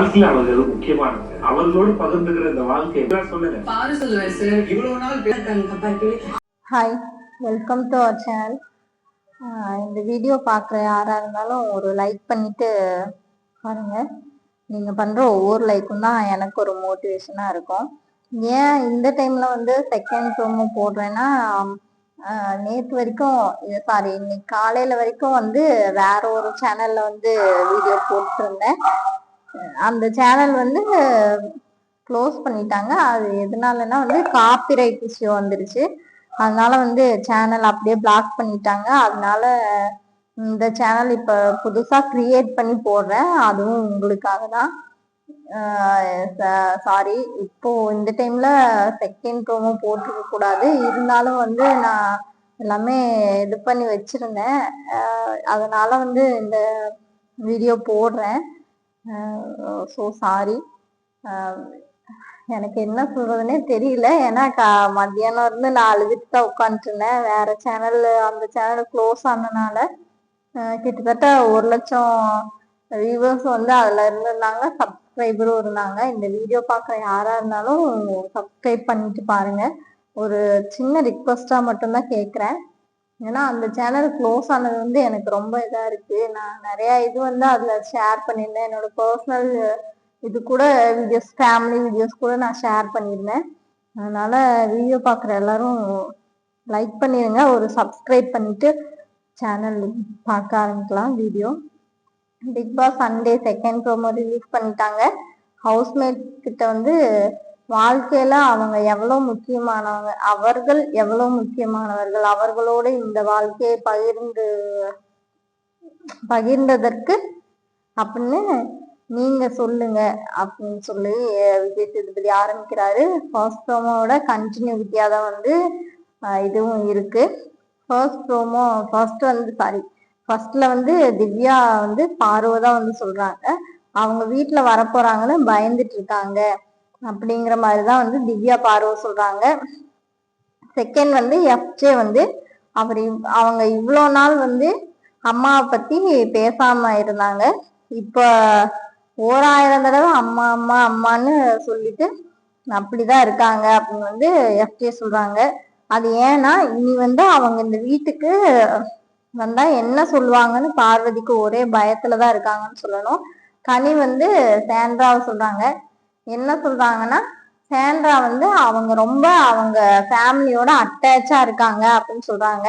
வாழ்க்கையில அவர்கள் முக்கியமானது. அவர்களோடு பகிர்ந்துகிற இந்த வாழ்க்கை சொல்லுங்க. Hi, welcome to our channel. இந்த வீடியோ பார்க்குற யாராக இருந்தாலும் ஒரு லைக் பண்ணிட்டு பாருங்க. நீங்கள் பண்ணுற ஒவ்வொரு லைக்கும் தான் எனக்கு ஒரு மோட்டிவேஷனாக இருக்கும். ஏன் இந்த டைமில் வந்து செகண்ட் ப்ரோமோ போடுறேன்னா, நேற்று வரைக்கும் இன்னைக்கு காலையில் வரைக்கும் வந்து வேற ஒரு சேனலில் வந்து வீடியோ போட்டுருந்தேன். அந்த சேனல் வந்து க்ளோஸ் பண்ணிட்டாங்க. அது எதனாலன்னா வந்து காப்பிரைட் இஷ்யூ வந்துருச்சு. அதனால வந்து சேனல் அப்படியே பிளாக் பண்ணிட்டாங்க. அதனால இந்த சேனல் இப்போ புதுசாக கிரியேட் பண்ணி போடுறேன். அதுவும் உங்களுக்காக தான். சாரி, இப்போ இந்த டைம்ல செகண்ட் ப்ரோமோ போட்டிருக்க கூடாது. இருந்தாலும் வந்து நான் எல்லாமே இது பண்ணி வச்சிருந்தேன். அதனால வந்து இந்த வீடியோ போடுறேன். So sorry. எனக்கு என்ன சொல்றதுன்னே தெரியல. ஏன்னா மத்தியானம் இருந்து நான் அழுதுட்டு தான் உட்காந்துருந்தேன். வேற சேனல், அந்த சேனல் க்ளோஸ் ஆனதுனால கிட்டத்தட்ட 1 லட்சம் வியூவர்ஸ் வந்து அதுல இருந்திருந்தாங்க, சப்ஸ்கிரைபரும் இருந்தாங்க. இந்த வீடியோ பார்க்குற யாரா இருந்தாலும் சப்ஸ்கிரைப் பண்ணிட்டு பாருங்க. ஒரு சின்ன ரிக்வஸ்டா மட்டும்தான் கேட்குறேன். ஏன்னா அந்த சேனல் க்ளோஸ் ஆனது வந்து எனக்கு ரொம்ப இதா இருக்கு. நான் நிறைய இது வந்து அதுல ஷேர் பண்ணியிருந்தேன். என்னோட பர்சனல் இது கூட வீடியோஸ், ஃபேமிலி வீடியோஸ் கூட நான் ஷேர் பண்ணியிருந்தேன். அதனால வீடியோ பார்க்குற எல்லாரும் லைக் பண்ணிடுங்க, ஒரு சப்ஸ்கிரைப் பண்ணிட்டு சேனல் பார்க்க ஆரம்பிக்கலாம். Video big boss Sunday second promo release பண்ணிட்டாங்க. ஹவுஸ்மேட் கிட்ட வந்து வாழ்க்கையில அவங்க எவ்வளவு முக்கியமானவங்க, அவர்கள் எவ்வளவு முக்கியமானவர்கள், அவர்களோட இந்த வாழ்க்கையை பகிர்ந்ததற்கு அப்படின்னு நீங்க சொல்லுங்க அப்படின்னு சொல்லி விஜய் சேதுபதி ஆரம்பிக்கிறாரு. ஃபர்ஸ்ட் ப்ரோமோட கண்டினியூட்டியா தான் வந்து இதுவும் இருக்கு. ஃபர்ஸ்ட்ல வந்து திவ்யா வந்து பார்வதான் வந்து சொல்றாங்க அவங்க வீட்டுல வரப்போறாங்கன்னு பயந்துட்டு இருக்காங்க அப்படிங்கிற மாதிரிதான் வந்து திவ்யா பார்வ சொல்றாங்க. செகண்ட் வந்து எஃப்ஜே வந்து அவங்க இவ்வளோ நாள் வந்து அம்மாவை பத்தி பேசாம இருந்தாங்க. இப்ப 1000 தடவை அம்மா அம்மா அம்மான்னு சொல்லிட்டு அப்படிதான் இருக்காங்க அப்படின்னு வந்து எஃப்ஜே சொல்றாங்க. அது ஏன்னா இனி வந்து அவங்க இந்த வீட்டுக்கு வந்தா என்ன சொல்லுவாங்கன்னு பார்வதிக்கு ஒரே பயத்துலதான் இருக்காங்கன்னு சொல்லணும். கனி வந்து சாண்ட்ராவை சொல்றாங்க. என்ன சொல்றாங்கன்னா, சாண்ட்ரா வந்து அவங்க ரொம்ப அவங்க ஃபேமிலியோட அட்டாச்சா இருக்காங்க அப்படின்னு சொல்றாங்க.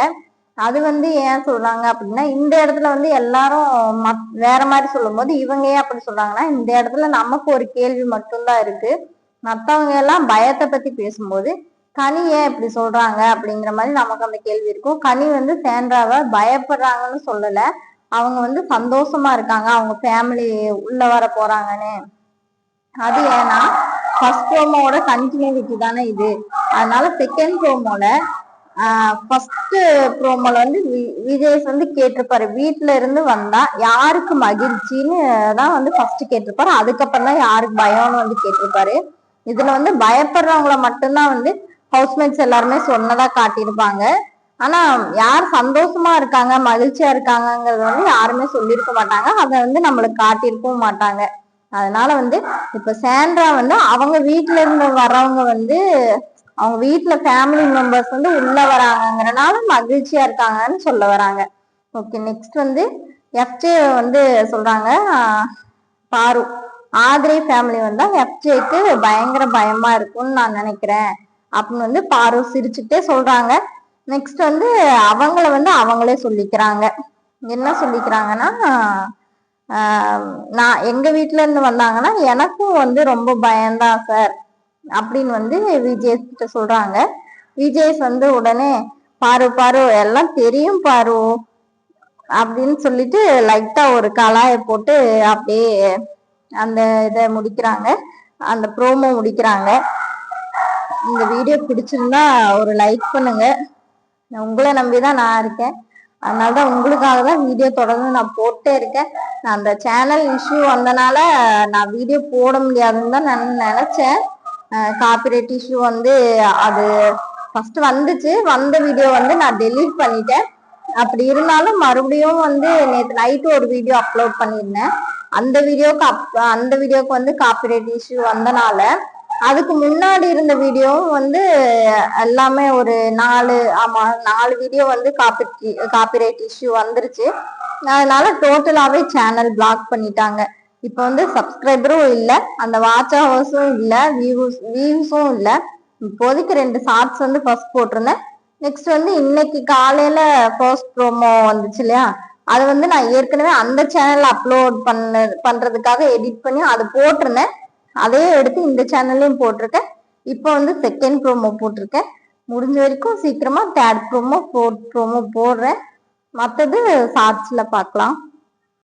அது வந்து ஏன் சொல்றாங்க அப்படின்னா, இந்த இடத்துல வந்து எல்லாரும் வேற மாதிரி சொல்லும் போது இவங்க ஏன் அப்படி சொல்றாங்கன்னா, இந்த இடத்துல நமக்கு ஒரு கேள்வி மட்டும்தான் இருக்கு. மற்றவங்க எல்லாம் பயத்தை பத்தி பேசும்போது கனி ஏன் இப்படி சொல்றாங்க அப்படிங்கிற மாதிரி நமக்கு அந்த கேள்வி இருக்கும். கனி வந்து சாண்ட்ராவை பயப்படுறாங்கன்னு சொல்லல, அவங்க வந்து சந்தோஷமா இருக்காங்க அவங்க ஃபேமிலி உள்ள வர போறாங்கன்னு. அது ஏன்னா ஃபர்ஸ்ட் ப்ரோமோட கண்டினியூட்டி தானே இது. அதனால செகண்ட் ப்ரோமோல ஃபர்ஸ்ட் ப்ரோமோல வந்து விஜய் வந்து கேட்டிருப்பாரு, வீட்டுல இருந்து வந்தா யாருக்கு மகிழ்ச்சின்னு தான் வந்து ஃபர்ஸ்ட் கேட்டிருப்பாரு. அதுக்கப்புறம் தான் யாருக்கு பயம்னு வந்து கேட்டிருப்பாரு. இதுல வந்து பயப்படுறவங்கள மட்டும்தான் வந்து ஹவுஸ்மேட்ஸ் எல்லாருமே சொன்னதா காட்டியிருப்பாங்க. ஆனா யார் சந்தோஷமா இருக்காங்க, மகிழ்ச்சியா இருக்காங்கிறது வந்து யாருமே சொல்லியிருக்க மாட்டாங்க. அதை வந்து நம்மளுக்கு காட்டியிருக்கவும் மாட்டாங்க. அதனால வந்து இப்ப சாண்ட்ரா வந்து அவங்க வீட்டுல இருந்து வர்றவங்க வந்து அவங்க வீட்டுல ஃபேமிலி மெம்பர்ஸ் வந்து உள்ள வராங்கிறனால மகிழ்ச்சியா இருக்காங்கன்னு சொல்ல வராங்க. ஓகே, நெக்ஸ்ட் வந்து எஃப்ஜே வந்து சொல்றாங்க, பாரு ஆதிரை ஃபேமிலி வந்தா எஃப்ஜேக்கு பயங்கர பயமா இருக்கும்னு நான் நினைக்கிறேன் அப்படின்னு வந்து பாரு சிரிச்சுட்டே சொல்றாங்க. நெக்ஸ்ட் வந்து அவங்கள வந்து அவங்களே சொல்லிக்கிறாங்க. என்ன சொல்லிக்கிறாங்கன்னா, நான் எங்க வீட்டுல இருந்து வந்தாங்கன்னா எனக்கும் வந்து ரொம்ப பயம்தான் சார் அப்படின்னு வந்து விஜய் கிட்ட சொல்றாங்க. விஜய் வந்து உடனே பாரு பாரு எல்லாம் தெரியும் பாரு அப்படின்னு சொல்லிட்டு லைட்டா ஒரு கலாயை போட்டு அப்படியே அந்த இதை முடிக்கிறாங்க, அந்த ப்ரோமோ முடிக்கிறாங்க. இந்த வீடியோ பிடிச்சிருந்தா ஒரு லைக் பண்ணுங்க. உங்களை நம்பிதான் நான் இருக்கேன். அதனாலதான் உங்களுக்காக தான் வீடியோ தொடர்ந்து நான் போட்டே இருக்கேன். நான் அந்த சேனல் இஷ்யூ வந்தனால நான் வீடியோ போட முடியாதுன்னு தான் நான் நினைச்சேன். காப்பிரைட் இஷ்யூ வந்து அது ஃபர்ஸ்ட் வந்துச்சு, வந்த வீடியோ வந்து நான் டெலீட் பண்ணிட்டேன். அப்படி இருந்தாலும் மறுபடியும் வந்து நேற்று நைட்டு ஒரு வீடியோ அப்லோட் பண்ணியிருந்தேன். அந்த வீடியோக்கு வந்து காப்பிரைட் இஷ்யூ வந்தனால அதுக்கு முன்னாடி இருந்த வீடியோவும் வந்து எல்லாமே ஒரு 4 வீடியோ வந்து காப்பிரைட் இஷ்யூ வந்துருச்சு. அதனால டோட்டலாவே சேனல் பிளாக் பண்ணிட்டாங்க. இப்ப வந்து சப்ஸ்கிரைபரும் இல்ல, அந்த வாட்ச் ஹவர்ஸும் இல்ல, வியூஸும் இல்ல. இப்போதைக்கு 2 ஷார்ட்ஸ் வந்து ஃபர்ஸ்ட் போட்டிருந்தேன். நெக்ஸ்ட் வந்து இன்னைக்கு காலையில ஃபர்ஸ்ட் ப்ரோமோ வந்துச்சு இல்லையா, அது வந்து நான் ஏற்கனவே அந்த சேனல்ல அப்லோட் பண்றதுக்காக எடிட் பண்ணி அதை போட்டிருந்தேன். அதையே எடுத்து இந்த சேனல்லையும் போட்டிருக்கேன். இப்போ வந்து செகண்ட் ப்ரோமோ போட்டிருக்கேன். முடிஞ்ச வரைக்கும் சீக்கிரமா 3rd ப்ரோமோ 4th ப்ரோமோ போடுறேன். மற்றது ஷார்ட்ஸ்ல பார்க்கலாம்.